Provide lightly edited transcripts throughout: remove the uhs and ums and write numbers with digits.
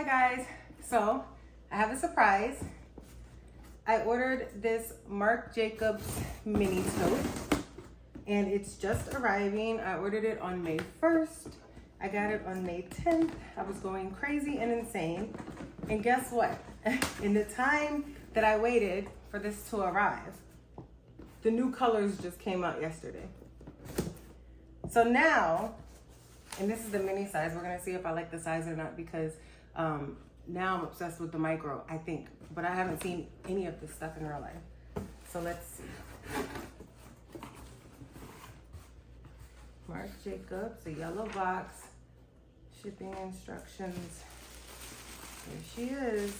Hi guys, so I have a surprise. I ordered this MARC JACOBS mini tote and it's just arriving. I ordered it on May 1st. I got it on May 10th. I was going crazy and insane. And guess what? In the time that I waited for this to arrive, the new colors just came out yesterday. So now, and this is the mini size. We're gonna see if I like the size or not because now I'm obsessed with the micro, I think. But I haven't seen any of this stuff in real life. So let's see. MARC JACOBS, a yellow box, shipping instructions. Here she is.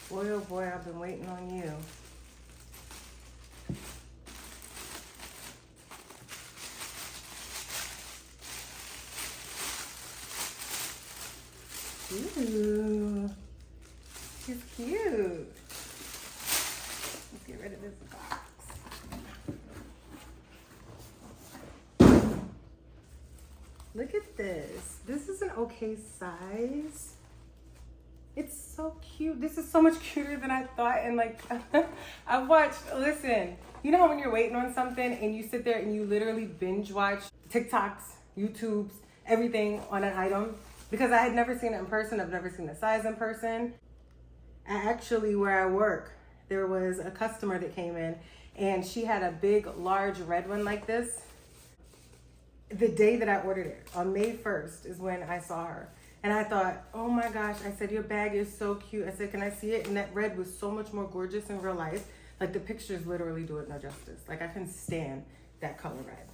Boy, oh boy, I've been waiting on you. Ooh, she's cute. Let's get rid of this box. Look at this. This is an okay size. It's so cute. This is so much cuter than I thought. And like, I've watched, listen, you know how when you're waiting on something and you sit there and you literally binge watch TikToks, YouTubes, everything on an item? Because I had never seen it in person. I've never seen the size in person. Actually, where I work, there was a customer that came in and she had a big, large red one like this. The day that I ordered it, on May 1st, is when I saw her. And I thought, oh my gosh, I said, your bag is so cute. I said, can I see it? And that red was so much more gorgeous in real life. Like the pictures literally do it no justice. Like I couldn't stand that color red.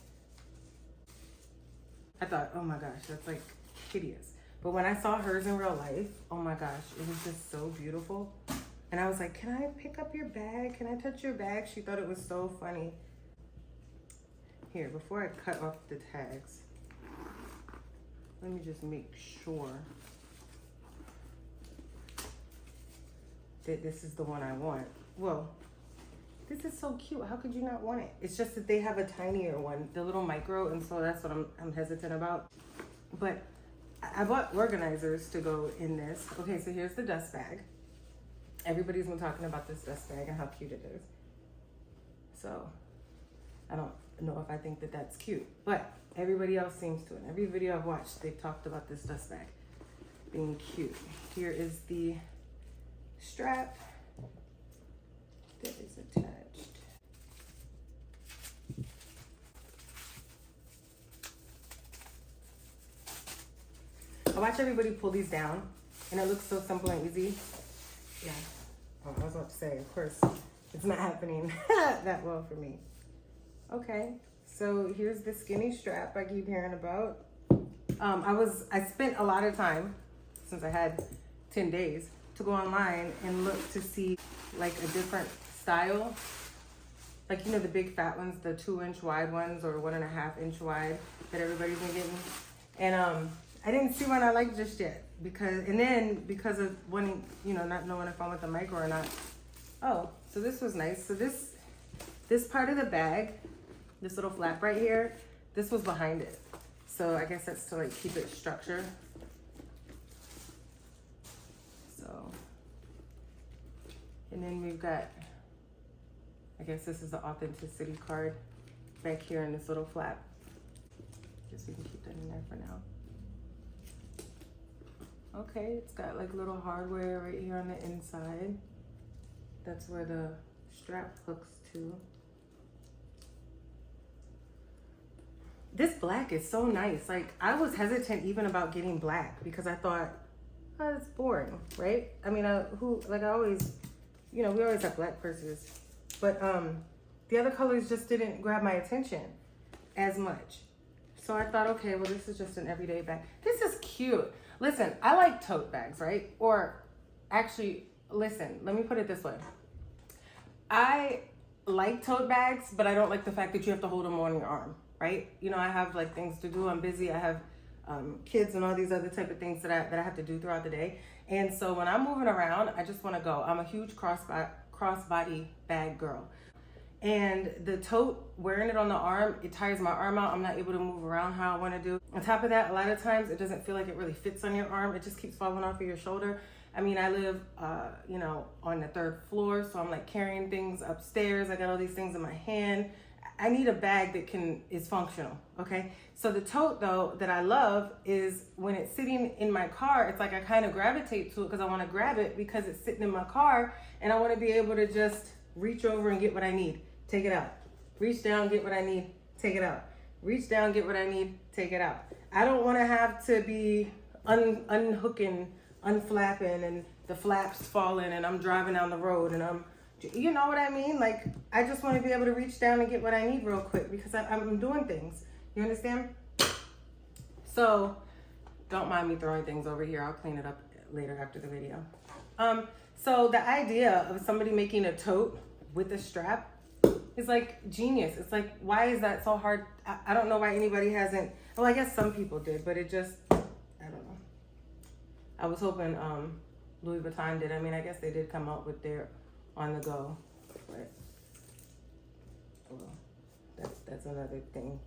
I thought, oh my gosh, that's like hideous. But when I saw hers in real life, oh my gosh, it was just so beautiful. And I was like, can I pick up your bag? Can I touch your bag? She thought it was so funny. Here, before I cut off the tags, let me just make sure that this is the one I want. Well, this is so cute. How could you not want it? It's just that they have a tinier one, the little micro, and so that's what I'm hesitant about. But I bought organizers to go in this. Okay, so here's the dust bag. Everybody's been talking about this dust bag and how cute it is. So I don't know if I think that that's cute, but everybody else seems to. In every video I've watched, they've talked about this dust bag being cute. Here is the strap that is attached. I watch everybody pull these down and it looks so simple and easy. Yeah, I was about to say, of course, it's not happening that well for me. Okay, so here's the skinny strap I keep hearing about. I spent a lot of time, since I had 10 days, to go online and look to see like a different style. Like, you know, the big fat ones, the 2-inch wide ones or 1.5-inch wide that everybody's been getting. And I didn't see one I liked just yet because of wanting, you know, not knowing if I want the micro or not. Oh, so this was nice. So this part of the bag, this little flap right here, this was behind it. So I guess that's to like keep it structured. So, and then we've got, I guess this is the authenticity card back here in this little flap. Guess we can keep that in there for now. Okay, it's got like little hardware right here on the inside. That's where the strap hooks to. This black is so nice. Like, I was hesitant even about getting black because I thought, oh, it's boring, right? I mean, I always, you know, we always have black purses. But the other colors just didn't grab my attention as much. So I thought, okay, well, this is just an everyday bag. This is cute. Listen, I like tote bags, right? Or actually, listen, let me put it this way. I like tote bags, but I don't like the fact that you have to hold them on your arm, right? You know, I have like things to do. I'm busy. I have kids and all these other type of things that I have to do throughout the day. And so when I'm moving around, I just want to go. I'm a huge crossbody bag girl. And the tote, wearing it on the arm, it tires my arm out. I'm not able to move around how I want to do. On top of that, a lot of times it doesn't feel like it really fits on your arm. It just keeps falling off of your shoulder. I mean, I live, you know, on the 3rd floor, so I'm like carrying things upstairs. I got all these things in my hand. I need a bag that is functional, okay? So the tote though, that I love is when it's sitting in my car, it's like I kind of gravitate to it because I want to grab it because it's sitting in my car and I want to be able to just reach over and get what I need, take it out. Reach down, get what I need, take it out. Reach down, get what I need, take it out. I don't want to have to be unhooking, unflapping and the flaps falling and I'm driving down the road and you know what I mean? Like, I just want to be able to reach down and get what I need real quick because I'm doing things. You understand? So, don't mind me throwing things over here. I'll clean it up later after the video. So the idea of somebody making a tote with a strap is like genius. It's like, why is that so hard? I don't know why anybody hasn't. Well, I guess some people did, but it just, I don't know. I was hoping Louis Vuitton did. I mean, I guess they did come out with their on the go, but well, that's another thing.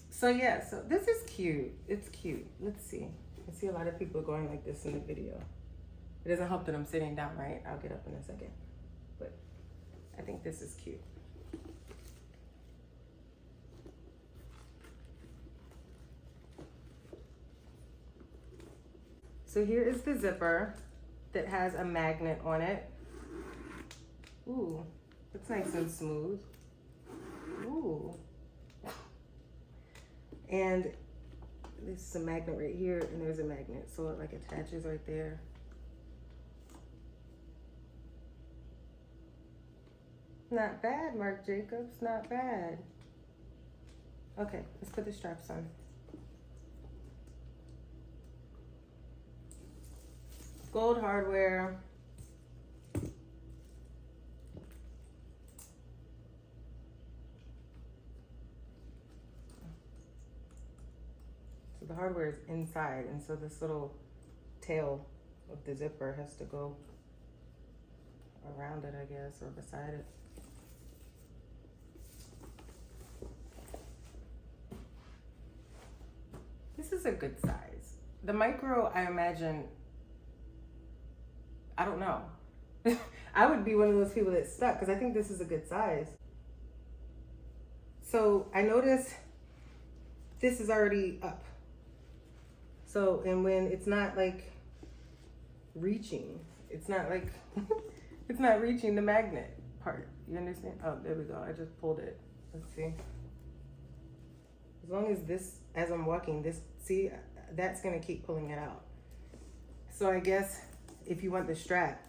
So yeah, so this is cute. It's cute. Let's see. I see a lot of people going like this in the video. It doesn't help that I'm sitting down, right? I'll get up in a second, but I think this is cute. So here is the zipper that has a magnet on it. Ooh, it's nice and smooth. Ooh. And this is a magnet right here, and there's a magnet, so it like attaches right there. Not bad, Marc Jacobs, not bad. Okay, let's put the straps on. Gold hardware. So the hardware is inside, and so this little tail of the zipper has to go around it, I guess, or beside it. This is a good size. The micro, I imagine, I don't know. I would be one of those people that's stuck because I think this is a good size. So I noticed this is already up. So, and when it's not like reaching, it's not like, it's not reaching the magnet part. You understand? Oh, there we go. I just pulled it. Let's see. As long as this, as I'm walking, this, see, that's gonna keep pulling it out. So I guess if you want the strap,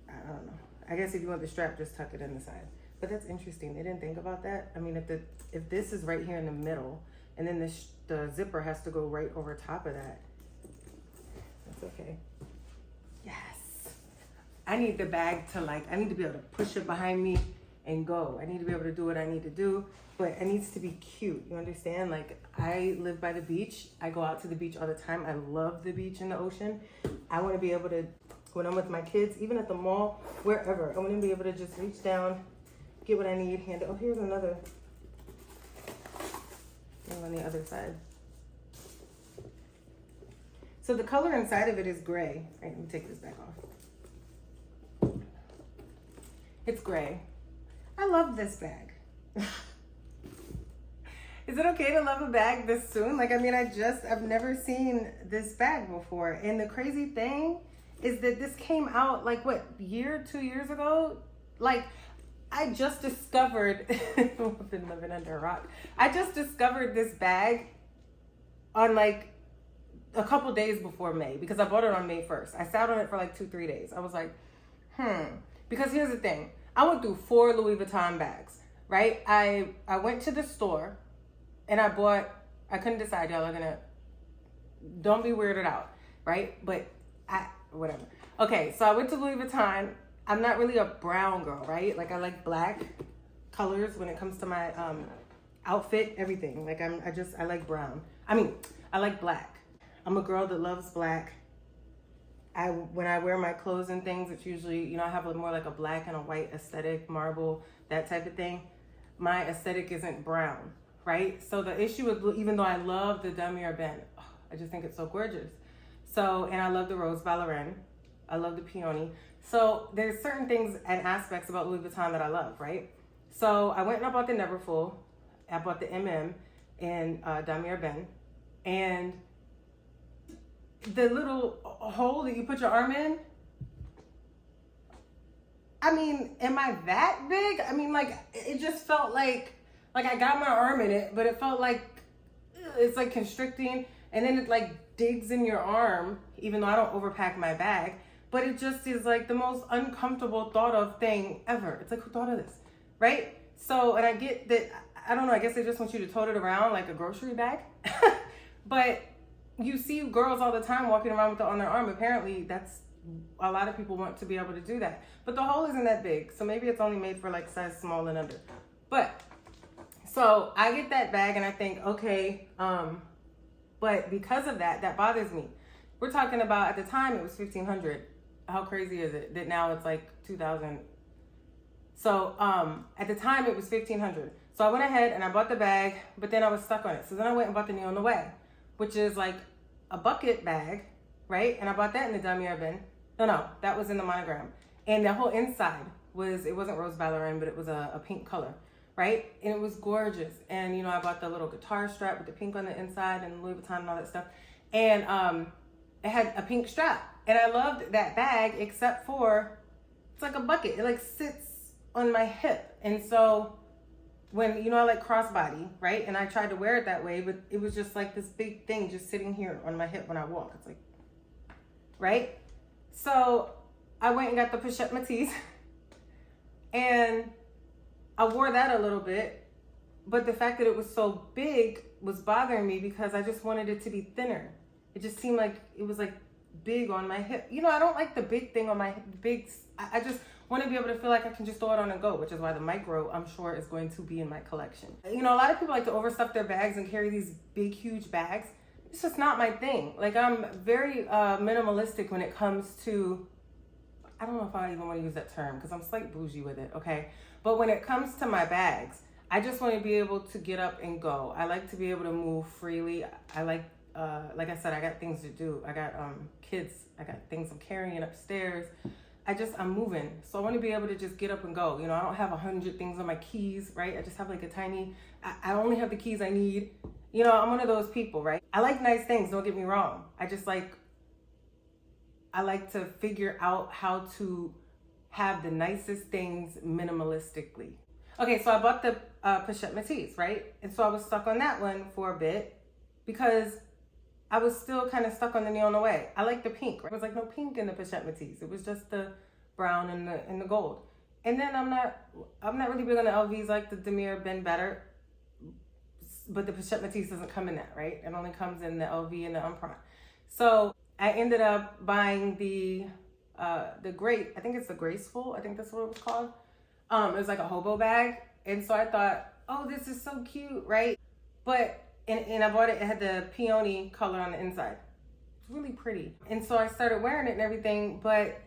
I don't know. I guess if you want the strap, just tuck it in the side. But that's interesting. They didn't think about that. I mean, if this is right here in the middle, and then the zipper has to go right over top of that, that's okay. Yes. I need the bag to I need to be able to push it behind me and go. I need to be able to do what I need to do, but it needs to be cute. You understand? Like, I live by the beach. I go out to the beach all the time. I love the beach and the ocean. I want to be able to, when I'm with my kids, even at the mall, wherever, I want to be able to just reach down, get what I need, hand it. Oh, here's another thing on the other side. So the color inside of it is gray. Right, let me take this back off. It's gray. I love this bag. Is it okay to love a bag this soon? Like, I mean, I've never seen this bag before. And the crazy thing is that this came out like, what, 2 years ago? Like, I just discovered, I've been living under a rock. I just discovered this bag on like a couple days before May, because I bought it on May 1st. I sat on it for like 2-3 days. I was like, because here's the thing. I went through 4 Louis Vuitton bags, right? I went to the store and I couldn't decide, y'all are gonna, don't be weirded out, right? But whatever. Okay, so I went to Louis Vuitton. I'm not really a brown girl, right? Like, I like black colors when it comes to my outfit, everything. Like, I like brown. I mean, I like black. I'm a girl that loves black. When I wear my clothes and things, it's usually, you know, I have more like a black and a white aesthetic, marble, that type of thing. My aesthetic isn't brown, right? So the issue with, even though I love the damier Ben, I just think it's so gorgeous. So, and I love the rose ballerine. I love the peony. So there's certain things and aspects about Louis Vuitton that I love, right? So I went and I bought the Neverfull. I bought the in damier Ben. And the little hole that you put your arm in, I mean, am I that big? I mean, like, it just felt like I got my arm in it, but it felt like it's like constricting, and then it like digs in your arm, even though I don't overpack my bag, but it just is like the most uncomfortable thought of thing ever. It's like, who thought of this, right? So, and I get that, I don't know, I guess they just want you to tote it around like a grocery bag, but you see girls all the time walking around with it on their arm. Apparently that's, a lot of people want to be able to do that, but the hole isn't that big, so maybe it's only made for like size small and under. But so I get that bag and I think, okay, but because of that, that bothers me. We're talking about, at the time it was $1,500. How crazy is it that now it's like $2,000? So at the time it was $1,500. So I went ahead and I bought the bag, but then I was stuck on it. So then I went and bought the Knee on the Way, which is like a bucket bag, right? And I bought that in the damier bin. No, that was in the monogram. And the whole inside was, it wasn't rose ballerine, but it was a pink color, right? And it was gorgeous. And, you know, I bought the little guitar strap with the pink on the inside and Louis Vuitton and all that stuff. And it had a pink strap. And I loved that bag, except for, it's like a bucket. It like sits on my hip. And so when, you know, I like crossbody, right? And I tried to wear it that way, but it was just like this big thing just sitting here on my hip when I walk. It's like, right? So I went and got the Pochette Métis and I wore that a little bit, but the fact that it was so big was bothering me because I just wanted it to be thinner. It just seemed like it was like big on my hip. You know, I don't like the big thing on my big, I just want to be able to feel like I can just throw it on and go, which is why the micro, I'm sure, is going to be in my collection. You know, a lot of people like to overstuff their bags and carry these big, huge bags. It's just not my thing. Like, I'm very minimalistic when it comes to, I don't know if I even want to use that term because I'm slight bougie with it, okay? But when it comes to my bags, I just want to be able to get up and go. I like to be able to move freely. I like I said, I got things to do. I got kids. I got things I'm carrying upstairs. I'm moving. So I want to be able to just get up and go. You know, I don't have 100 things on my keys, right? I just have like a tiny, I only have the keys I need. You know, I'm one of those people, right? I like nice things, don't get me wrong. I like to figure out how to have the nicest things minimalistically. Okay, so I bought the Pochette Métis, right? And so I was stuck on that one for a bit because I was still kind of stuck on the Knee on the Way. I like the pink. Right? There was like no pink in the Pochette Métis. It was just the brown and the gold. And then I'm not really big on the LVs, like the damier Ben better, but the Pochette Métis doesn't come in that, right? It only comes in the LV and the Emprunt. So I ended up buying the great, I think it's the Graceful, I think that's what it was called. It was like a hobo bag. And so I thought, oh, this is so cute, right? But, and I bought it, it had the peony color on the inside. It's really pretty. And so I started wearing it and everything, but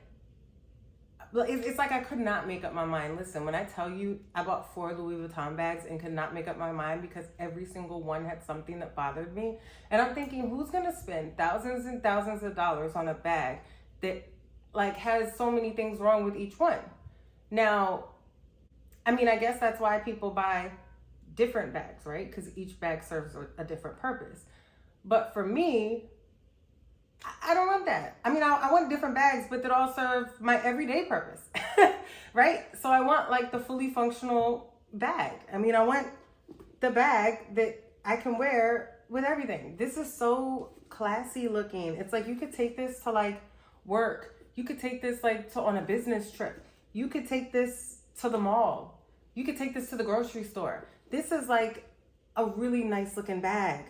it's like I could not make up my mind. Listen, when I tell you I bought 4 Louis Vuitton bags and could not make up my mind because every single one had something that bothered me. And I'm thinking, who's gonna spend thousands and thousands of dollars on a bag that like has so many things wrong with each one? Now, I mean, I guess that's why people buy different bags, right? Because each bag serves a different purpose. But for me, I don't want that. I mean, I want different bags, but that all serve my everyday purpose, right? So I want like the fully functional bag. I mean, I want the bag that I can wear with everything. This is so classy looking. It's like you could take this to like work. You could take this like to on a business trip. You could take this to the mall. You could take this to the grocery store. This is like a really nice looking bag.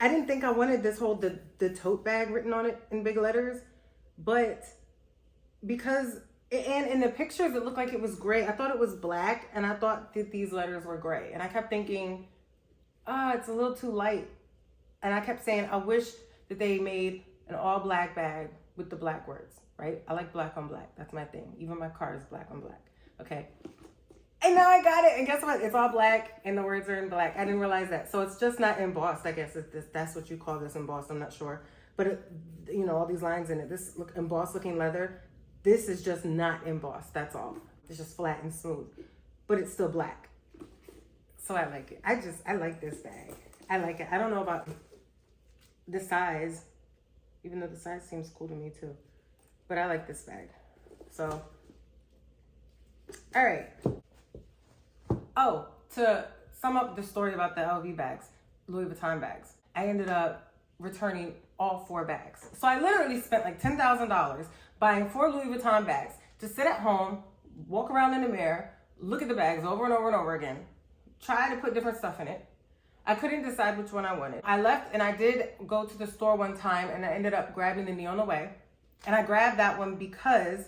I didn't think I wanted this whole, the tote bag written on it in big letters, but because, and in the pictures, it looked like it was gray. I thought it was black, and I thought that these letters were gray. And I kept thinking, it's a little too light. And I kept saying, I wish that they made an all black bag with the black words, right? I like black on black. That's my thing. Even my car is black on black. Okay. And now I got it. And guess what? It's all black and the words are in black. I didn't realize that. So it's just not embossed. I guess that's what you call this, embossed. I'm not sure. But it, you know, all these lines in it, this look embossed looking leather. This is just not embossed. That's all. It's just flat and smooth, but it's still black. So I like it. I like this bag. I like it. I don't know about the size, even though the size seems cool to me too, but I like this bag. So, all right. Oh, to sum up the story about the LV bags, Louis Vuitton bags, I ended up returning all 4 bags. So I literally spent like $10,000 buying 4 Louis Vuitton bags to sit at home, walk around in the mirror, look at the bags over and over and over again, try to put different stuff in it. I couldn't decide which one I wanted. I left and I did go to the store one time and I ended up grabbing the Knee on the Way. And I grabbed that one because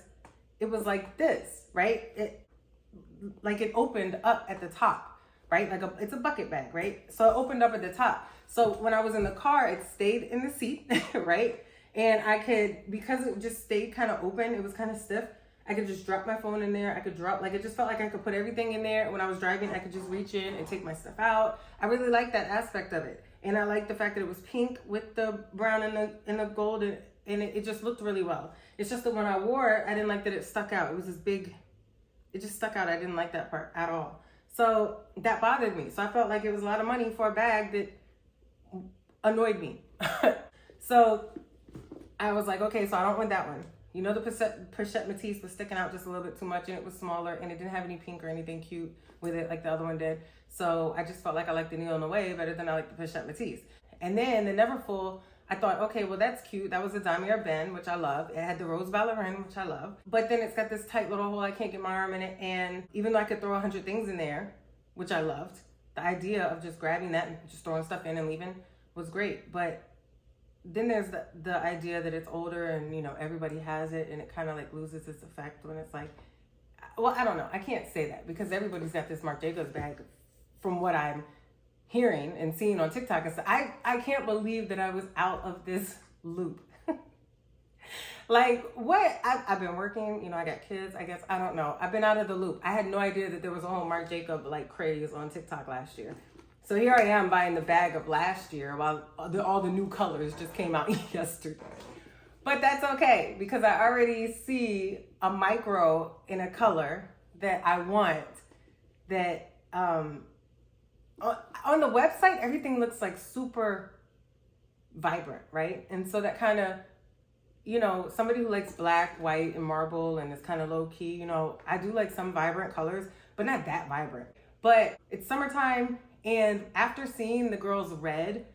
it was like this, right? It opened up at the top, right? It's a bucket bag, right? So it opened up at the top. So when I was in the car, it stayed in the seat, right? And I could, because it just stayed kind of open, it was kind of stiff, I could just drop my phone in there. I could drop, it just felt like I could put everything in there. When I was driving, I could just reach in and take my stuff out. I really liked that aspect of it. And I liked the fact that it was pink with the brown and the gold, and it just looked really well. It's just that when I wore it, I didn't like that it stuck out. It was this big, it just stuck out. I didn't like that part at all. So that bothered me. So I felt like it was a lot of money for a bag that annoyed me. So I was like, okay, so I don't want that one. You know, the Pochette Matisse was sticking out just a little bit too much, and it was smaller, and it didn't have any pink or anything cute with it like the other one did. So I just felt like I liked the Knee on the Way better than I liked the Pochette Matisse. And then the Neverfull, I thought, okay, well, that's cute. That was a Damier Ben, which I love. It had the rose ballerine, which I love. But then it's got this tight little hole. I can't get my arm in it. And even though I could throw 100 things in there, which I loved, the idea of just grabbing that and just throwing stuff in and leaving was great. But then there's the idea that it's older and, you know, everybody has it, and it kind of like loses its effect when it's like, well, I don't know. I can't say that because everybody's got this Marc Jacobs bag from what I'm hearing and seeing on TikTok. And so I can't believe that I was out of this loop. Like, what? I've been working, you know, I got kids, I guess. I don't know. I've been out of the loop. I had no idea that there was a whole Marc Jacobs like craze on TikTok last year. So here I am buying the bag of last year while all the new colors just came out yesterday. But that's okay because I already see a micro in a color that I want that on the website, everything looks like super vibrant, right? And so that kind of, you know, somebody who likes black, white, and marble and is kind of low key, you know, I do like some vibrant colors, but not that vibrant. But it's summertime. And after seeing the girl's red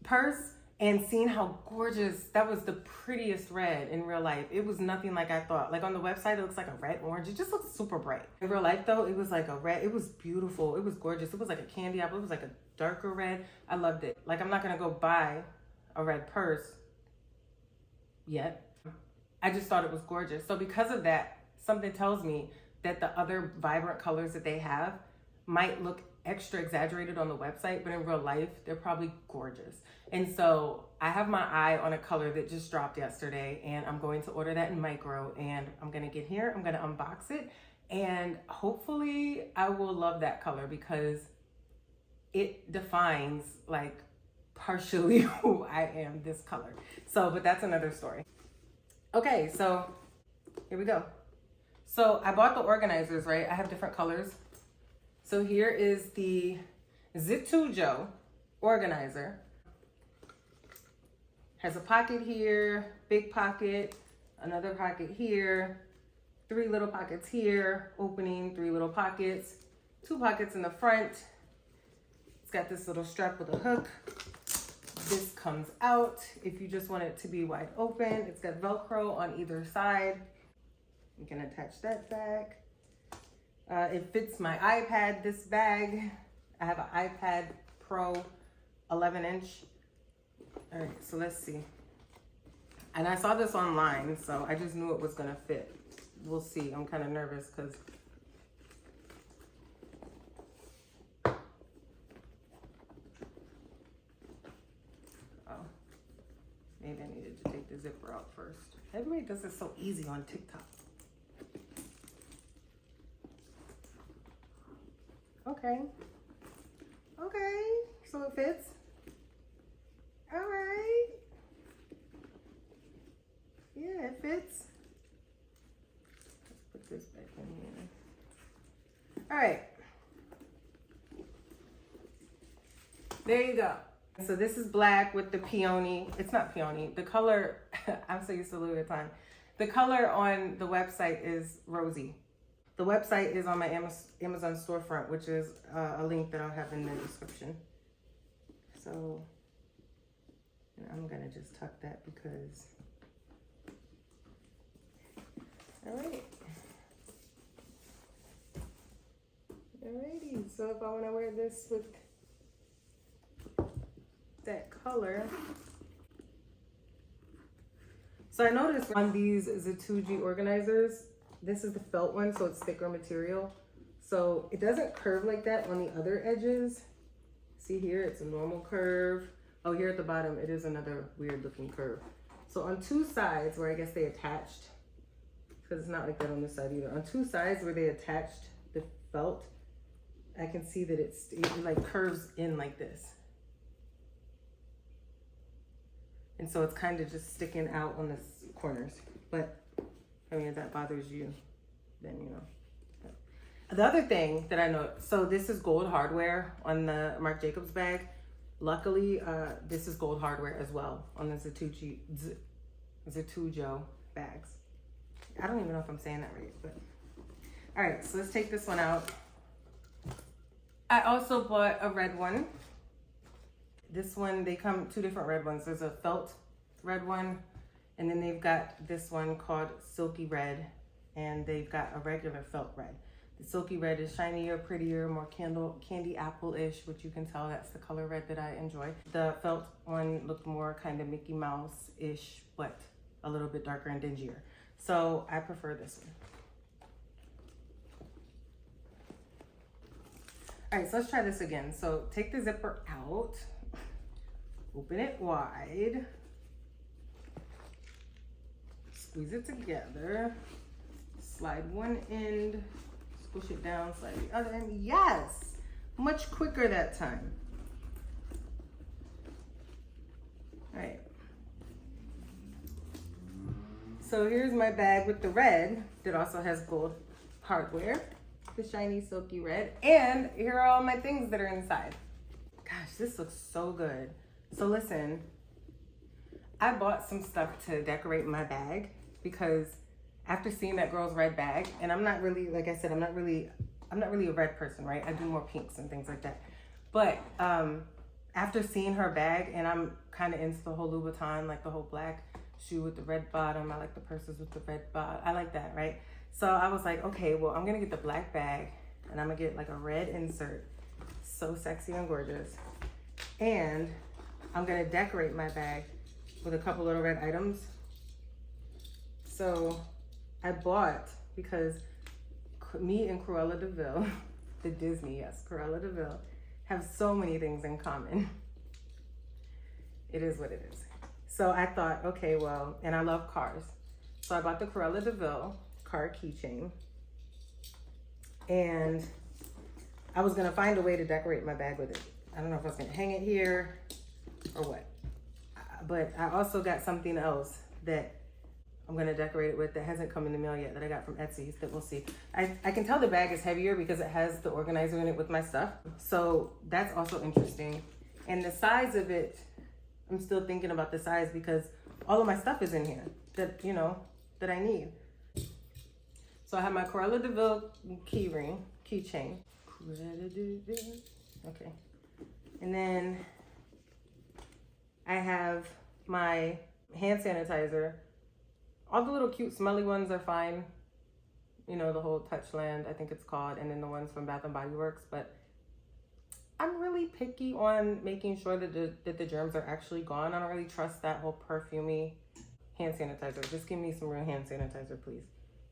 purse and seeing how gorgeous, that was the prettiest red in real life. It was nothing like I thought. Like on the website, it looks like a red orange. It just looks super bright. In real life though, it was like a red, it was beautiful. It was gorgeous. It was like a candy apple. It was like a darker red. I loved it. Like I'm not gonna go buy a red purse yet. I just thought it was gorgeous. So because of that, something tells me that the other vibrant colors that they have might look extra exaggerated on the website, but in real life, they're probably gorgeous. And so I have my eye on a color that just dropped yesterday, and I'm going to order that in micro, and I'm gonna get here, I'm gonna unbox it, and hopefully I will love that color because it defines like partially who I am, this color. So, but that's another story. Okay, so here we go. So I bought the organizers, right? I have different colors. So here is the Zitujo organizer. Has a pocket here, big pocket, another pocket here, 3 little pockets here, opening, 3 little pockets, 2 pockets in the front. It's got this little strap with a hook. This comes out if you just want it to be wide open. It's got Velcro on either side. You can attach that back. It fits my iPad, this bag. I have an iPad Pro 11-inch. All right, so let's see. And I saw this online, so I just knew it was gonna fit. We'll see. I'm kind of nervous because zipper out first. Everybody does this so easy on TikTok. Okay. Okay, so it fits. All right. Yeah, it fits. Let's put this back in here. All right. There you go. So this is black with the peony. It's not peony. The color, I'm so used to Louis Vuitton. The color on the website is rosy. The website is on my Amazon storefront, which is a link that I'll have in the description. So I'm gonna just tuck that because, all right. Alrighty, so if I wanna wear this with that color. So I noticed on these Zatuji organizers, this is the felt one, so it's thicker material. So it doesn't curve like that on the other edges. See here, it's a normal curve. Oh, here at the bottom, it is another weird looking curve. So on two sides where I guess they attached, because it's not like that on this side either. On two sides where they attached the felt, I can see that it like curves in like this. And so it's kind of just sticking out on the corners. But I mean, if that bothers you, then you know. The other thing that I know, so this is gold hardware on the Marc Jacobs bag. Luckily, this is gold hardware as well on the Zatujo bags. I don't even know if I'm saying that right, but. All right, so let's take this one out. I also bought a red one. This one, they come two different red ones. There's a felt red one, and then they've got this one called Silky Red, and they've got a regular felt red. The Silky Red is shinier, prettier, more candy apple-ish, which you can tell that's the color red that I enjoy. The felt one looked more kind of Mickey Mouse-ish, but a little bit darker and dingier. So I prefer this one. All right, so let's try this again. So take the zipper out. Open it wide, squeeze it together, slide one end, squish it down, slide the other end. Yes, much quicker that time. All right. So here's my bag with the red that also has gold hardware, the shiny silky red, and here are all my things that are inside. Gosh, this looks so good. So listen, I bought some stuff to decorate my bag because after seeing that girl's red bag, and I'm not really, like I said, I'm not really a red person, right? I do more pinks and things like that. But after seeing her bag, and I'm kind of into the whole Louis Vuitton, like the whole black shoe with the red bottom. I like the purses with the red bottom. I like that, right? So I was like, okay, well, I'm gonna get the black bag and I'm gonna get like a red insert. So sexy and gorgeous. And I'm gonna decorate my bag with a couple little red items. So I bought, because me and Cruella de Vil, the Disney, yes, Cruella de Vil, have so many things in common. It is what it is. So I thought, okay, well, and I love cars. So I bought the Cruella de Vil car keychain. And I was gonna find a way to decorate my bag with it. I don't know if I was gonna hang it here or what. But I also got something else that I'm gonna decorate it with that hasn't come in the mail yet, that I got from Etsy, that we'll see. I can tell the bag is heavier because it has the organizer in it with my stuff. So that's also interesting. And the size of it, I'm still thinking about the size because all of my stuff is in here that, you know, that I need. So I have my Cruella de Vil keychain. Okay. And then I have my hand sanitizer. All the little cute smelly ones are fine. You know, the whole Touchland, I think it's called, and then the ones from Bath and Body Works. But I'm really picky on making sure that the germs are actually gone. I don't really trust that whole perfumey hand sanitizer. Just give me some real hand sanitizer, please.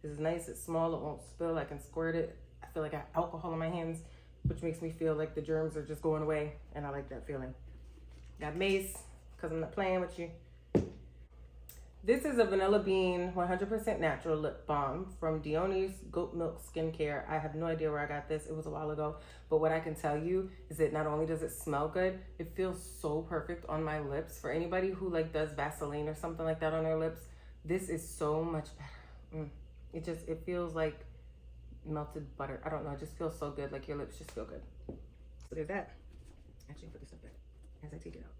This is nice, it's small, it won't spill, I can squirt it. I feel like I have alcohol in my hands, which makes me feel like the germs are just going away, and I like that feeling. Got mace, because I'm not playing with you. This is a Vanilla Bean 100% natural lip balm from Dion's Goat Milk Skincare. I have no idea where I got this. It was a while ago. But what I can tell you is that not only does it smell good, it feels so perfect on my lips. For anybody who like does Vaseline or something like that on their lips, this is so much better. It feels like melted butter. I don't know, it just feels so good. Like your lips just feel good. So there's that. Actually, I'll put this stuff back as I take it out.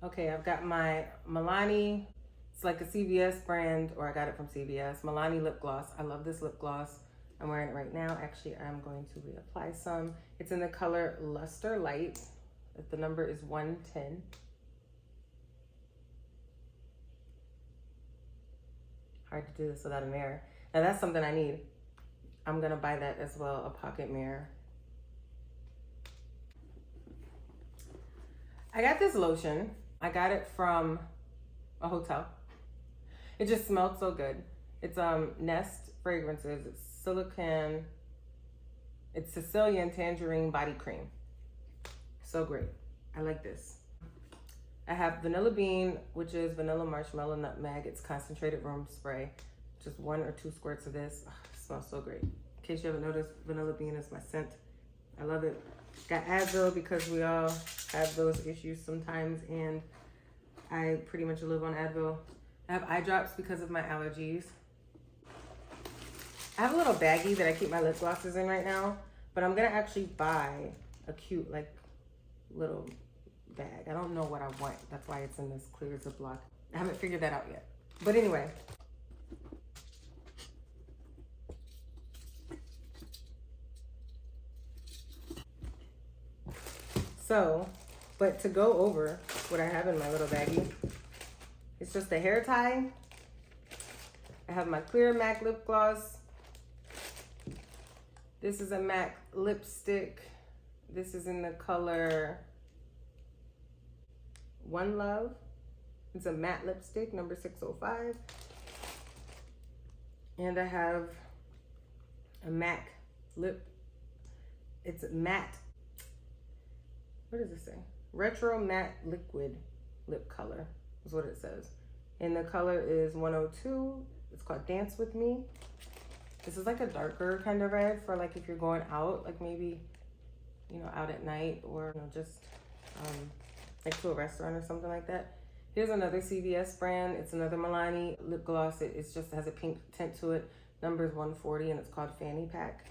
Okay, I've got my Milani. It's like a CVS brand, or I got it from CVS. Milani lip gloss. I love this lip gloss. I'm wearing it right now. Actually, I'm going to reapply some. It's in the color Luster Light. The number is 110. Hard to do this without a mirror. Now that's something I need. I'm gonna buy that as well, a pocket mirror. I got this lotion. I got it from a hotel. It just smelled so good. It's Nest Fragrances. It's Sicilian Tangerine Body Cream. So great. I like this. I have Vanilla Bean, which is vanilla marshmallow nutmeg. It's concentrated room spray. Just 1 or 2 squirts of this. Oh, it smells so great. In case you haven't noticed, Vanilla Bean is my scent. I love it. Got Advil because we all have those issues sometimes, and I pretty much live on Advil. I have eye drops because of my allergies. I have a little baggie that I keep my lip glosses in right now, but I'm gonna actually buy a cute like little bag. I don't know what I want. That's why it's in this clear Ziploc. I haven't figured that out yet. But anyway. So, but to go over what I have in my little baggie, it's just a hair tie. I have my clear MAC lip gloss. This is a MAC lipstick. This is in the color One Love. It's a matte lipstick, number 605. And I have a MAC lip. It's matte. What does it say? Retro Matte Liquid Lip Color is what it says. And the color is 102. It's called Dance With Me. This is like a darker kind of red for like if you're going out, like maybe, you know, out at night, or you know, just like to a restaurant or something like that. Here's another CVS brand. It's another Milani lip gloss. It just has a pink tint to it. Number is 140 and it's called Fanny Pack.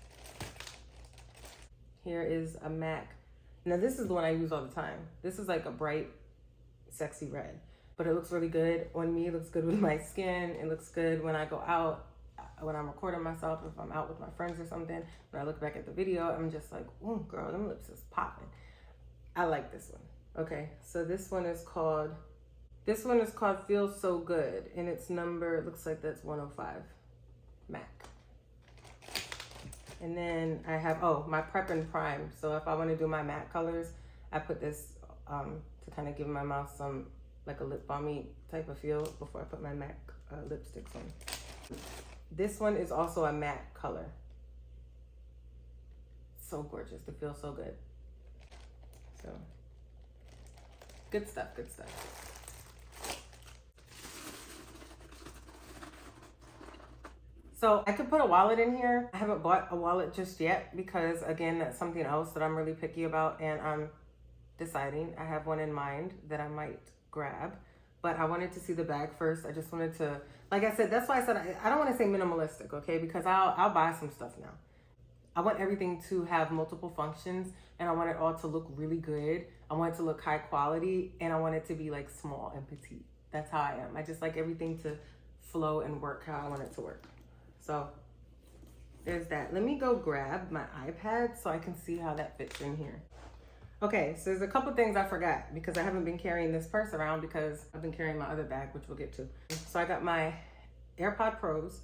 Here is a MAC. Now this is the one I use all the time. This is like a bright, sexy red, but it looks really good on me. It looks good with my skin. It looks good when I go out, when I'm recording myself, if I'm out with my friends or something. When I look back at the video, I'm just like, oh girl, them lips is popping. I like this one. Okay, so this one is called Feel So Good, and its number, it looks like that's 105, MAC. And then I have, my Prep and Prime. So if I want to do my matte colors, I put this to kind of give my mouth some, like a lip balmy type of feel before I put my MAC lipsticks on. This one is also a matte color. So gorgeous. It feels so good. So, good stuff, good stuff. So I could put a wallet in here. I haven't bought a wallet just yet because, again, that's something else that I'm really picky about, and I'm deciding. I have one in mind that I might grab, but I wanted to see the bag first. I just wanted to, like I said, that's why I said I don't want to say minimalistic, okay? Because I'll buy some stuff now. I want everything to have multiple functions, and I want it all to look really good. I want it to look high quality, and I want it to be like small and petite. That's how I am. I just like everything to flow and work how I want it to work. So there's that. Let me go grab my iPad so I can see how that fits in here. Okay, so there's a couple things I forgot because I haven't been carrying this purse around because I've been carrying my other bag, which we'll get to. So I got my AirPod Pros.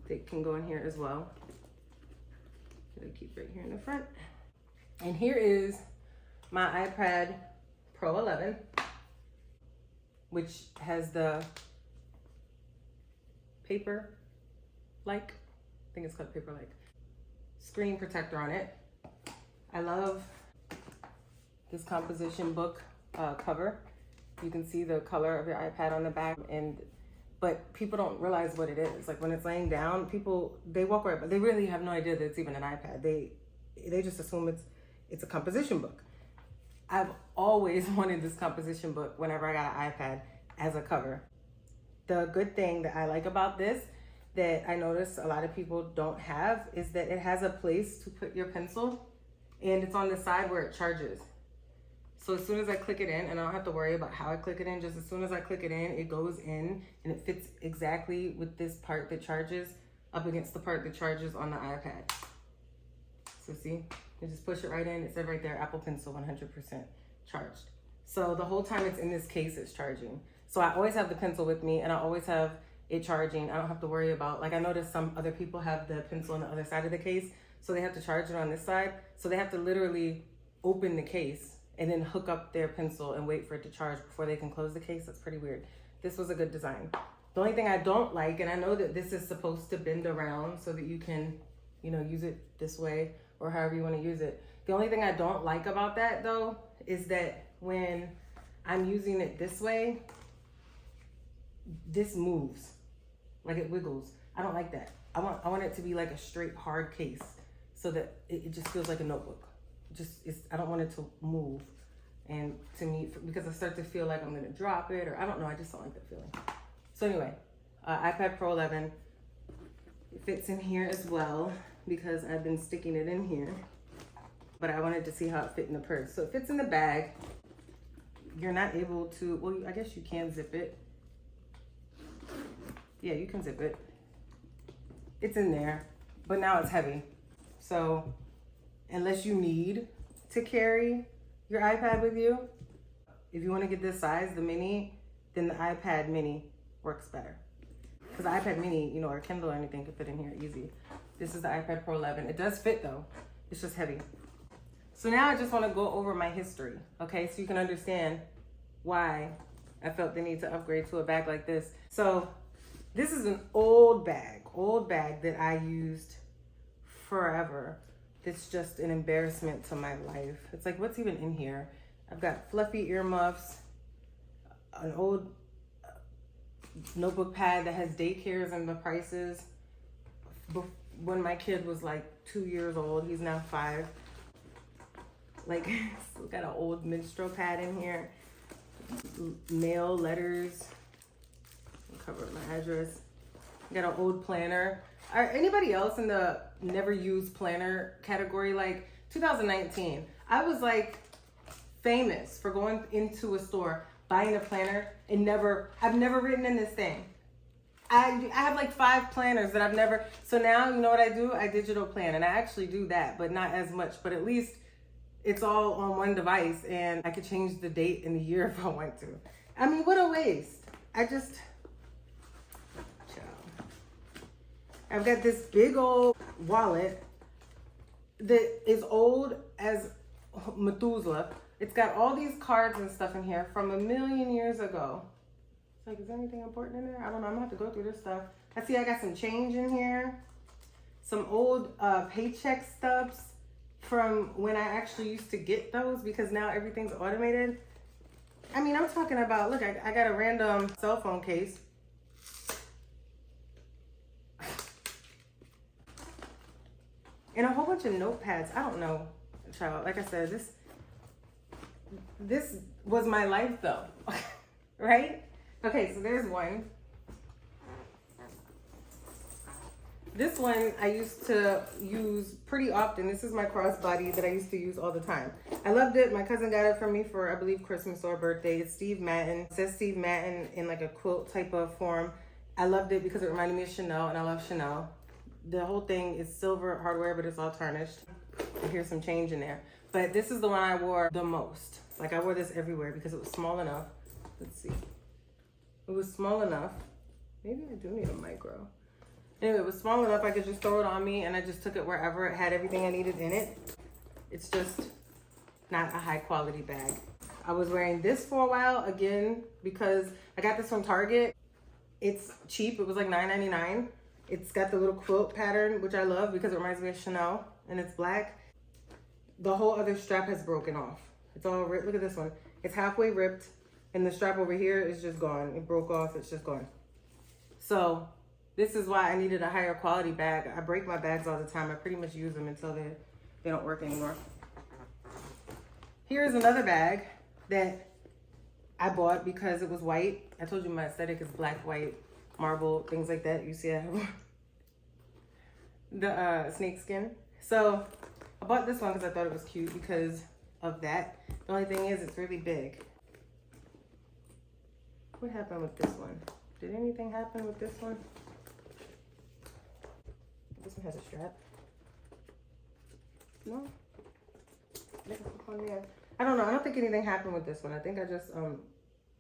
They can go in here as well. They keep right here in the front. And here is my iPad Pro 11, which has the paper-like, I think it's called paper-like, screen protector on it. I love this composition book cover. You can see the color of your iPad on the back, but people don't realize what it is. Like when it's laying down, people, they walk right, but they really have no idea that it's even an iPad. They just assume it's a composition book. I've always wanted this composition book whenever I got an iPad as a cover. The good thing that I like about this that I notice a lot of people don't have is that it has a place to put your pencil, and it's on the side where it charges. So as soon as I click it in, and I don't have to worry about how I click it in, just as soon as I click it in, it goes in and it fits exactly with this part that charges up against the part that charges on the iPad. So see, you just push it right in. It said right there, Apple Pencil 100% charged. So the whole time it's in this case, it's charging. So I always have the pencil with me, and I always have it charging. I don't have to worry about, like I noticed some other people have the pencil on the other side of the case, so they have to charge it on this side. So they have to literally open the case and then hook up their pencil and wait for it to charge before they can close the case. That's pretty weird. This was a good design. The only thing I don't like, and I know that this is supposed to bend around so that you can, you know, use it this way or however you want to use it. The only thing I don't like about that though is that when I'm using it this way, this moves, like it wiggles. I don't like that. I want it to be like a straight hard case so that it just feels like a notebook. I don't want it to move, and to me, because I start to feel like I'm gonna drop it, or I don't know, I just don't like that feeling. So anyway, iPad Pro 11, it fits in here as well because I've been sticking it in here, but I wanted to see how it fit in the purse. So it fits in the bag. You're not able to, well, I guess you can zip it. Yeah, you can zip it. It's in there, but now it's heavy. So unless you need to carry your iPad with you, if you want to get this size, the mini, then the iPad mini works better. Because the iPad mini, you know, or Kindle or anything could fit in here easy. This is the iPad Pro 11. It does fit though. It's just heavy. So now I just want to go over my history, okay? So you can understand why I felt the need to upgrade to a bag like this. So this is an old bag that I used forever. It's just an embarrassment to my life. It's like, what's even in here? I've got fluffy earmuffs, an old notebook pad that has daycares and the prices. When my kid was like 2 years old, he's now 5. Like, still got an old minstrel pad in here. Mail, letters, cover my address. Got an old planner. Are anybody else in the never used planner category? Like 2019, I was like famous for going into a store, buying a planner, and I've never written in this thing. I have like 5 planners that I've never, so now you know what I do? I digital plan, and I actually do that, but not as much, but at least it's all on one device, and I could change the date and the year if I want to. I mean, what a waste. I've got this big old wallet that is old as Methuselah. It's got all these cards and stuff in here from 1,000,000 years ago. It's like, is there anything important in there? I don't know. I'm gonna have to go through this stuff. I see I got some change in here. Some old paycheck stubs from when I actually used to get those, because now everything's automated. I mean, I'm talking about, look, I got a random cell phone case. And a whole bunch of notepads. I don't know, child. Like I said, this was my life though, right? Okay, so there's one. This one I used to use pretty often. This is my crossbody that I used to use all the time. I loved it. My cousin got it for me for, I believe, Christmas or birthday. It's Steve Madden. It says Steve Madden in like a quilt type of form. I loved it because it reminded me of Chanel, and I love Chanel. The whole thing is silver hardware, but it's all tarnished. And here's some change in there. But this is the one I wore the most. Like, I wore this everywhere because it was small enough. Let's see. It was small enough. Maybe I do need a micro. Anyway, it was small enough I could just throw it on me, and I just took it wherever. It had everything I needed in it. It's just not a high quality bag. I was wearing this for a while, again, because I got this from Target. It's cheap. It was like $9.99. It's got the little quilt pattern, which I love because it reminds me of Chanel, and it's black. The whole other strap has broken off. It's all ripped. Look at this one. It's halfway ripped, and the strap over here is just gone. It broke off. It's just gone. So this is why I needed a higher quality bag. I break my bags all the time. I pretty much use them until they don't work anymore. Here's another bag that I bought because it was white. I told you my aesthetic is black, white, marble, things like that. You see I have the snake skin. So I bought this one because I thought it was cute because of that. The only thing is it's really big. What happened with this one? Did anything happen with this one? This one has a strap. No? I don't know. I don't think anything happened with this one. I think I just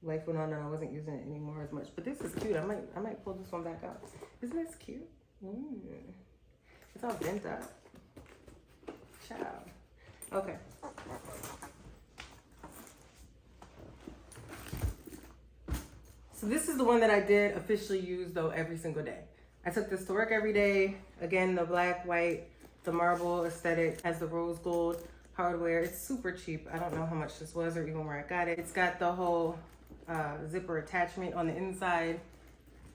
life went on and I wasn't using it anymore as much. But this is cute. I might pull this one back out. Isn't this cute? It's all bent up. Ciao. Okay. So this is the one that I did officially use though every single day. I took this to work every day. Again, the black, white, the marble aesthetic has the rose gold hardware. It's super cheap. I don't know how much this was or even where I got it. It's got the whole zipper attachment on the inside.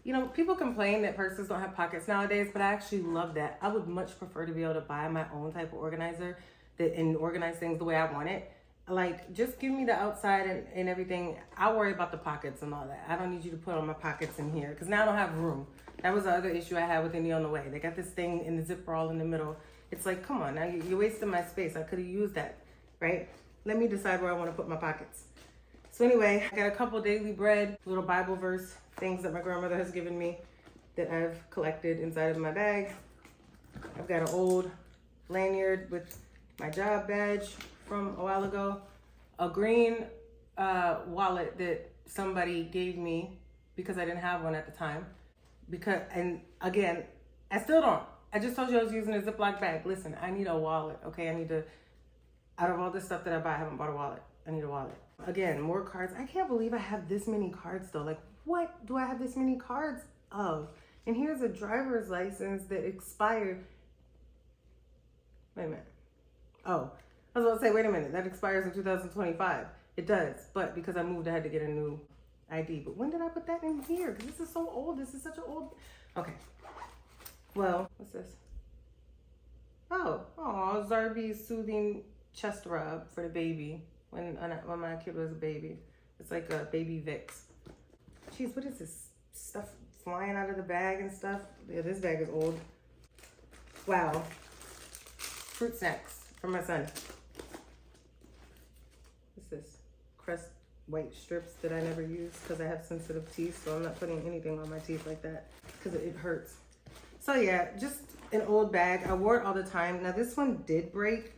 You know, people complain that purses don't have pockets nowadays, but I actually love that. I would much prefer to be able to buy my own type of organizer and organize things the way I want it. Like, just give me the outside and everything. I'll worry about the pockets and all that. I don't need you to put all my pockets in here because now I don't have room. That was the other issue I had with Indie on the Way. They got this thing in the zipper all in the middle. It's like, come on, now you're wasting my space. I could have used that, right? Let me decide where I want to put my pockets. So anyway, I got a couple daily bread, little Bible verse things that my grandmother has given me that I've collected inside of my bag. I've got an old lanyard with my job badge from a while ago, a green wallet that somebody gave me because I didn't have one at the time. And again, I still don't. I just told you I was using a Ziploc bag. Listen, I need a wallet, okay? Out of all this stuff that I buy, I haven't bought a wallet. I need a wallet. Again, more cards. I can't believe I have this many cards though. Like, what do I have this many cards of? And here's a driver's license that expired. Wait a minute. Oh, I was about to say, wait a minute. That expires in 2025. It does, but because I moved, I had to get a new ID. But when did I put that in here? Because this is so old. This is such an old... Okay. Well, what's this? Oh, Zarbee's soothing chest rub for the baby when my kid was a baby. It's like a baby Vicks. Jeez, what is this stuff flying out of the bag and stuff? Yeah, this bag is old. Wow. Fruit snacks for my son. What's this? Crest white strips that I never use because I have sensitive teeth, so I'm not putting anything on my teeth like that because it hurts. So yeah, just an old bag. I wore it all the time. Now this one did break.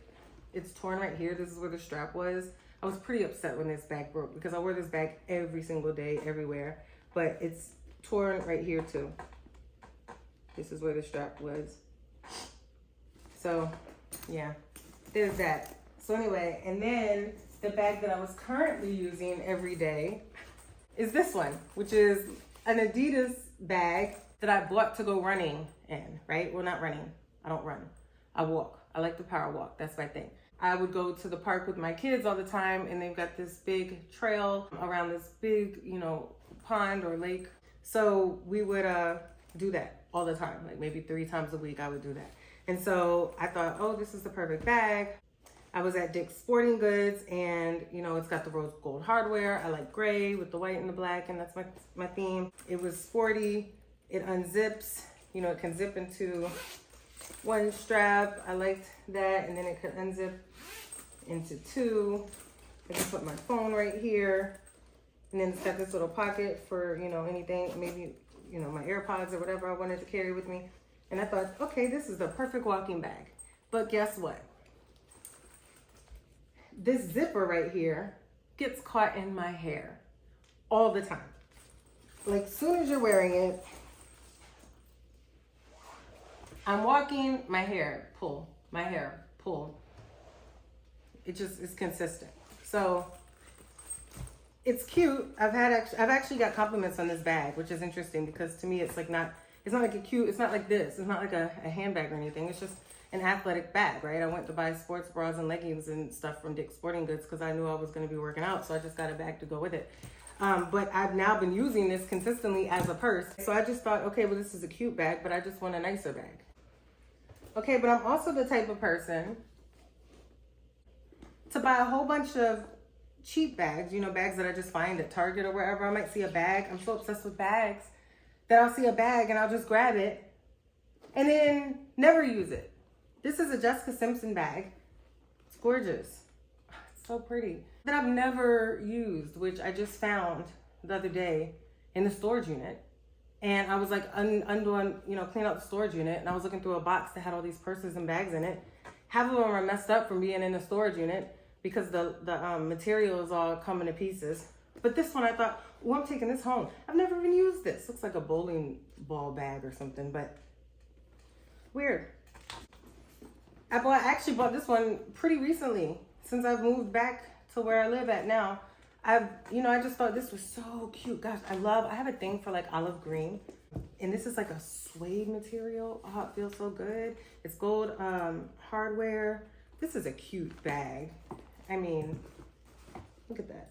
It's torn right here. This is where the strap was. I was pretty upset when this bag broke because I wear this bag every single day, everywhere. But it's torn right here too. This is where the strap was. So yeah, there's that. So anyway, and then the bag that I was currently using every day is this one, which is an Adidas bag that I bought to go running in, right? Well, not running. I don't run. I walk. I like to power walk. That's my thing. I would go to the park with my kids all the time, and they've got this big trail around this big, pond or lake. So we would do that all the time. Like maybe 3 times a week I would do that. And so I thought, oh, this is the perfect bag. I was at Dick's Sporting Goods, and it's got the rose gold hardware. I like gray with the white and the black, and that's my theme. It was sporty. It unzips, it can zip into one strap. I liked that. And then it could unzip into 2. I can put my phone right here. And then it's got this little pocket for, anything, maybe, my AirPods or whatever I wanted to carry with me. And I thought, okay, this is the perfect walking bag. But guess what? This zipper right here gets caught in my hair all the time. Like, as soon as you're wearing it, I'm walking, my hair, pull, my hair, pull. It just is consistent. So it's cute. I've actually got compliments on this bag, which is interesting because to me it's like not It's not like a cute, it's not like this. It's not like a handbag or anything. It's just an athletic bag, right? I went to buy sports bras and leggings and stuff from Dick's Sporting Goods because I knew I was going to be working out. So I just got a bag to go with it. But I've now been using this consistently as a purse. So I just thought, okay, well, this is a cute bag, but I just want a nicer bag. Okay, but I'm also the type of person to buy a whole bunch of cheap bags, you know, bags that I just find at Target or wherever. I might see a bag. I'm so obsessed with bags that I'll see a bag and I'll just grab it and then never use it. This is a Jessica Simpson bag. It's gorgeous. It's so pretty. That I've never used, which I just found the other day in the storage unit. And I was like undoing, you know, clean out the storage unit, and I was looking through a box that had all these purses and bags in it. Half of them are messed up from being in the storage unit because the material is all coming to pieces. But this one I thought, oh, I'm taking this home. I've never even used this. Looks like a bowling ball bag or something, but weird. I actually bought this one pretty recently since I've moved back to where I live at now. I just thought this was so cute. Gosh, I have a thing for like olive green. And this is like a suede material. Oh, it feels so good. It's gold hardware. This is a cute bag. I mean, look at that.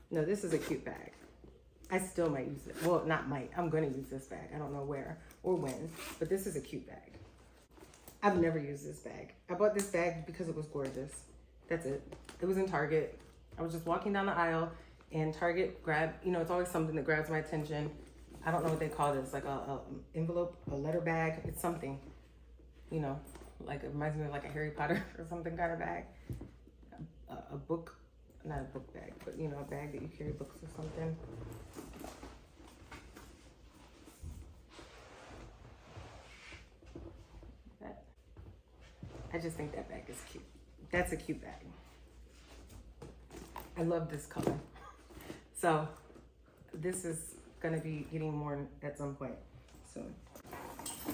No, this is a cute bag. I still might use it. Well, not might. I'm going to use this bag. I don't know where or when, but this is a cute bag. I've never used this bag. I bought this bag because it was gorgeous. That's it. It was in Target. I was just walking down the aisle and Target grabbed, you know, it's always something that grabs my attention. I don't know what they call this, like a envelope, a letter bag. It's something, you know, like it reminds me of like a Harry Potter or something kind of bag. A book, not a book bag, but you know, a bag that you carry books or something. I just think that bag is cute. That's a cute bag. I love this color. So this is gonna be getting more at some point soon.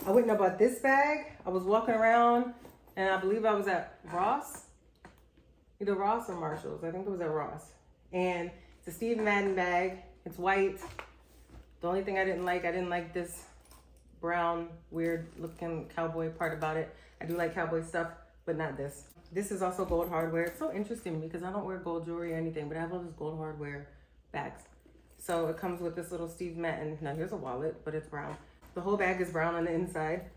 I went and I bought this bag. I was walking around and I believe I was at Ross, either Ross or Marshall's. I think it was at Ross. And it's a Steve Madden bag. It's white. The only thing I didn't like this brown, weird looking cowboy part about it. I do like cowboy stuff, but not this. This is also gold hardware. It's so interesting because I don't wear gold jewelry or anything, but I have all these gold hardware bags. So it comes with this little Steve Madden. Now here's a wallet, but it's brown. The whole bag is brown on the inside,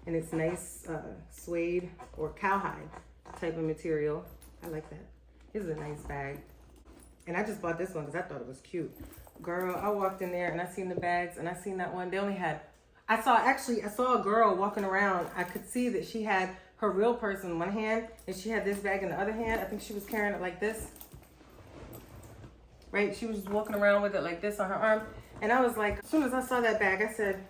and it's nice suede or cowhide type of material. I like that. This is a nice bag. And I just bought this one because I thought it was cute. Girl, I walked in there and I seen the bags and I seen that one. They only had, I saw a girl walking around. I could see that she had her real purse in one hand and she had this bag in the other hand. I think she was carrying it like this. Right? She was just walking around with it like this on her arm. And I was like, as soon as I saw that bag, I said,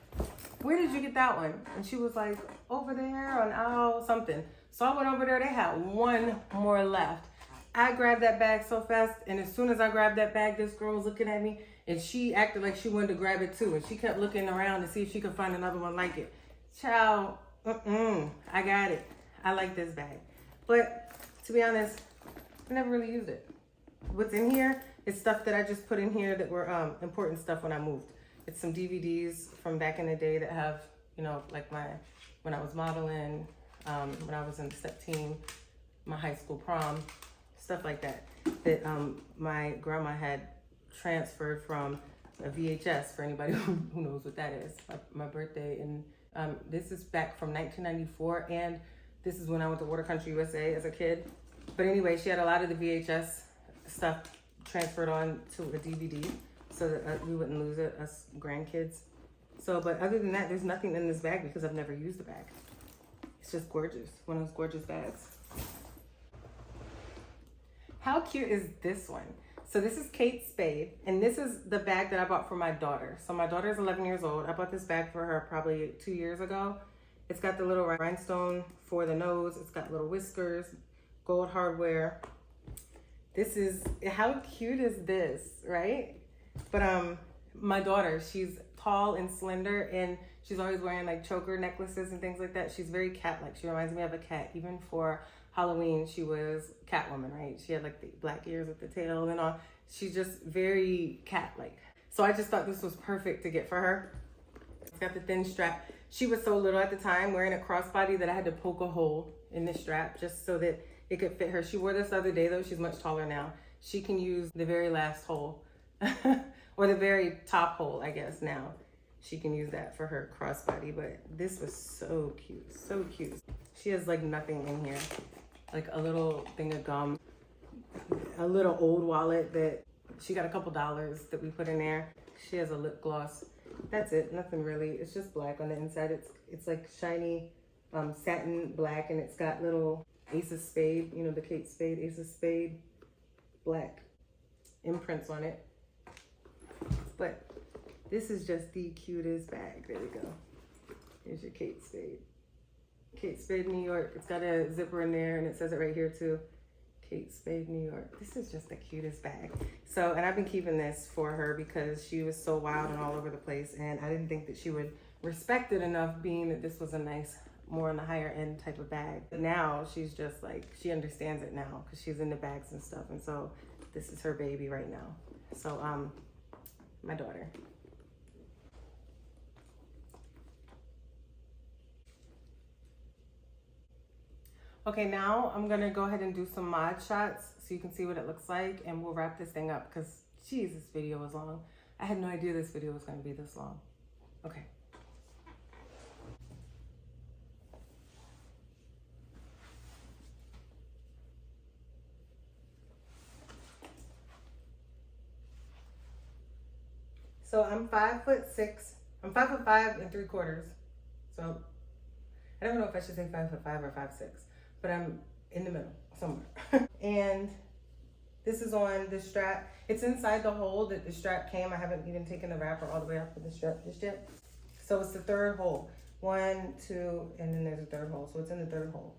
where did you get that one? And she was like, over there on aisle something. So I went over there. They had one more left. I grabbed that bag so fast. And as soon as I grabbed that bag, this girl was looking at me and she acted like she wanted to grab it too. And she kept looking around to see if she could find another one like it. Child, I got it. I like this bag. But to be honest, I never really used it. What's in here is stuff that I just put in here that were important stuff when I moved. It's some DVDs from back in the day that have, you know, like when I was modeling, when I was in the step team, my high school prom, stuff like that. That my grandma had transferred from a VHS, for anybody who knows what that is, my birthday. And this is back from 1994, and this is when I went to Water Country, USA as a kid. But anyway, she had a lot of the VHS stuff transferred on to a DVD so that we wouldn't lose it, us grandkids. So, but other than that, there's nothing in this bag because I've never used the bag. It's just gorgeous, one of those gorgeous bags. How cute is this one? So this is Kate Spade, and this is the bag that I bought for my daughter. So my daughter is 11 years old. I bought this bag for her probably 2 years ago. It's got the little rhinestone for the nose. It's got little whiskers, gold hardware. This is, how cute is this, right? But my daughter, she's tall and slender, and she's always wearing like choker necklaces and things like that. She's very cat-like. She reminds me of a cat. Even for Halloween, she was Catwoman, right? She had like the black ears with the tail and all. She's just very cat-like. So I just thought this was perfect to get for her. It's got the thin strap. She was so little at the time wearing a crossbody that I had to poke a hole in the strap just so that it could fit her. She wore this the other day though. She's much taller now. She can use the very last hole or the very top hole, I guess now. She can use that for her crossbody, but this was so cute, so cute. She has like nothing in here, like a little thing of gum, a little old wallet that she got a couple dollars that we put in there. She has a lip gloss. That's it, nothing really. It's just black on the inside. It's like shiny satin black, and it's got little Ace of Spade, you know, the Kate Spade, Ace of Spade, black imprints on it. But this is just the cutest bag. There we go. Here's your Kate Spade. Kate Spade, New York. It's got a zipper in there, and it says it right here too. Kate Spade, New York. This is just the cutest bag. So, and I've been keeping this for her because she was so wild and all over the place, and I didn't think that she would respect it enough, being that this was a nice, more on the higher end type of bag. But now she's just like, she understands it now because she's into bags and stuff, and so this is her baby right now. So, my daughter. Okay, now I'm gonna go ahead and do some mod shots so you can see what it looks like, and we'll wrap this thing up because, geez, this video was long. I had no idea this video was gonna be this long. Okay. So I'm 5'6". I'm 5'5"3/4. So I don't know if I should say 5'5" or 5'6", but I'm in the middle somewhere. And this is on the strap. It's inside the hole that the strap came. I haven't even taken the wrapper all the way up for the strap just yet. So it's the third hole. 1, 2, and then there's a third hole. So it's in the third hole.